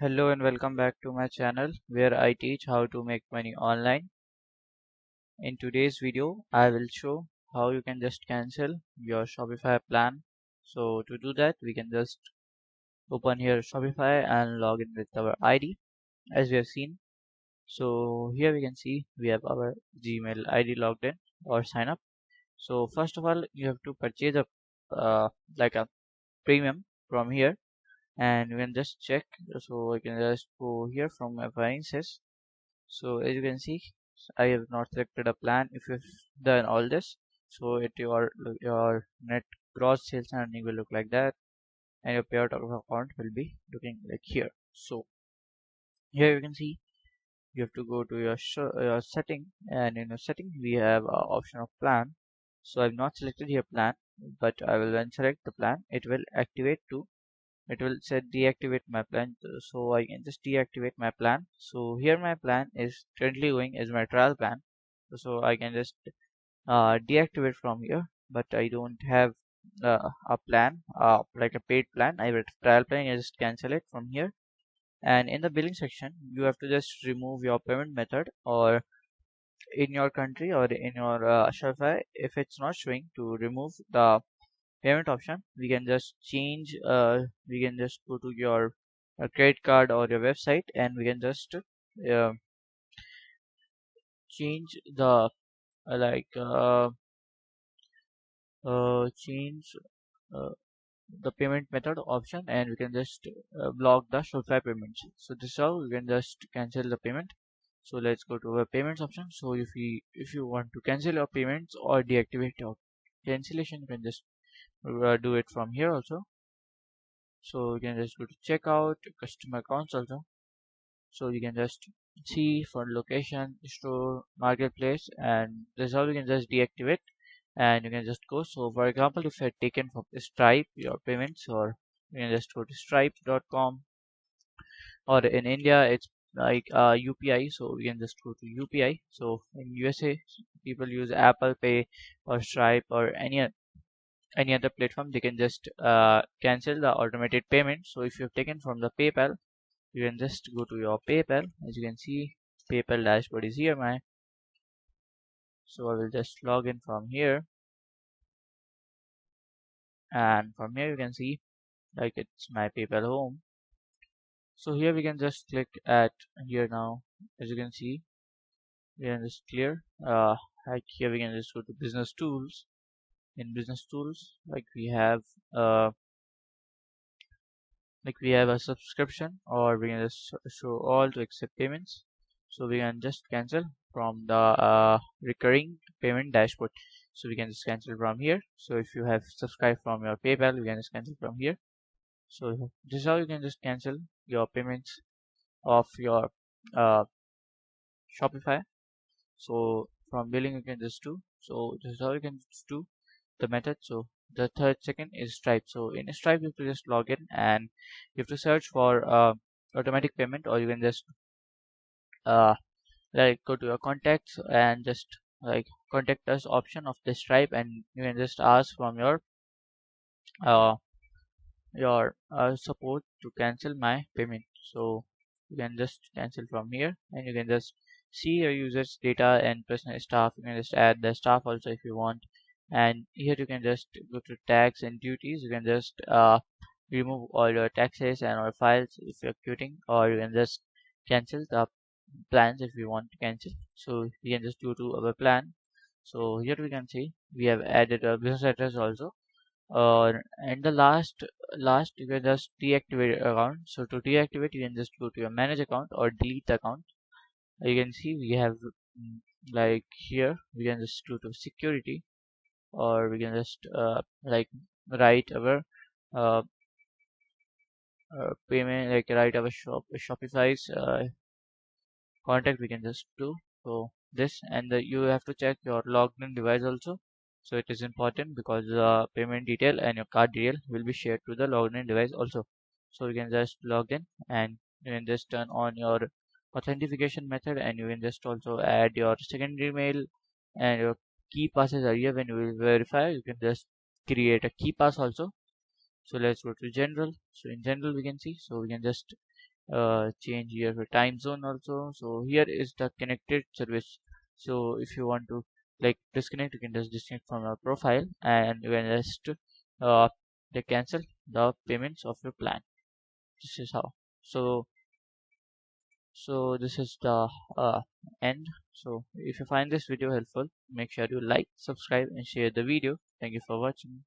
Hello and welcome back to my channel where I teach how to make money online. In today's video, I will show how you can just cancel your Shopify plan. So to do that, we can just open here Shopify and log in with our ID as we have seen. So here we can see we have our Gmail ID logged in or sign up. So first of all, you have to purchase a like a premium from here and you can just check. So I can just go here from my finances. So as you can see, I have not selected a plan. If you've done all this, so your net gross sales earning will look like that, and your payout of account will be looking like here. So here you can see you have to go to your setting, and in your setting we have a option of plan. So I've not selected here plan, but I will then select the plan. It will say deactivate my plan, so I can just deactivate my plan. So here my plan is currently going as my trial plan, so I can just deactivate from here, but I don't have a plan like a paid plan. I have a trial plan. I just cancel it from here, and in the billing section you have to just remove your payment method, or in your country or in your Shopify, if it's not showing, to remove the payment option, we can just go to your credit card or your website, and we can just change the like change uh, the payment method option, and we can just block the Shopify payments. So this is how we can just cancel the payment. So let's go to our payments option. So if you want to cancel your payments or deactivate your cancellation, you can just do it from here also. So you can just go to checkout, customer accounts also. So you can just see for location, store, marketplace, and this is how you can just deactivate, and you can just go. So for example, if you had taken from Stripe your payments, or you can just go to stripe.com, or in India it's like UPI, so we can just go to UPI. So in USA people use Apple Pay or Stripe or any other platform. They can just cancel the automated payment. So if you have taken from the PayPal, you can just go to your PayPal. As you can see, PayPal dashboard is here my. So I will just log in from here, and from here you can see like it's my PayPal home. So here we can just click at here now. As you can see, we can just clear like here we can just go to business tools. In business tools, uh we have a subscription, or we can just show all to accept payments. So we can just cancel from the recurring payment dashboard. So we can just cancel from here. So if you have subscribed from your PayPal, you can just cancel from here. So this is how you can just cancel your payments of your uh, Shopify. So from billing you can just do. So this is how you can just do the method. So the third second is Stripe. So in Stripe you have to just log in, and you have to search for automatic payment, or you can just uh, like go to your contacts and just like contact us option of the Stripe, and you can just ask from uh, your support to cancel my payment. So you can just cancel from here, and you can just see your users data and personal staff. You can just add the staff also if you want, and here you can just go to tax and duties. You can just remove all your taxes and all files if you're quitting, or you can just cancel the plans if you want to cancel. So we can just go to our plan. So here we can see we have added a business address also, and the last you can just deactivate account. So to deactivate, you can just go to your manage account or delete the account. You can see we have like here we can just go to security, or we can just like write our uh, payment, like write our Shopify's contact. We can just do so this, and you have to check your logged in device also. So it is important because payment detail and your card detail will be shared to the logged in device also. So you can just log in, and you can just turn on your authentication method, and you can just also add your secondary mail, and your key passes are here. When you will verify, you can just create a key pass also. So let's go to general. So in general we can see, so we can just change your time zone also. So here is the connected service. So if you want to like disconnect, you can just disconnect from your profile and you can just uh, they cancel the payments of your plan. This is how. So this is the end. So if you find this video helpful, make sure you like, subscribe and share the video. Thank you for watching.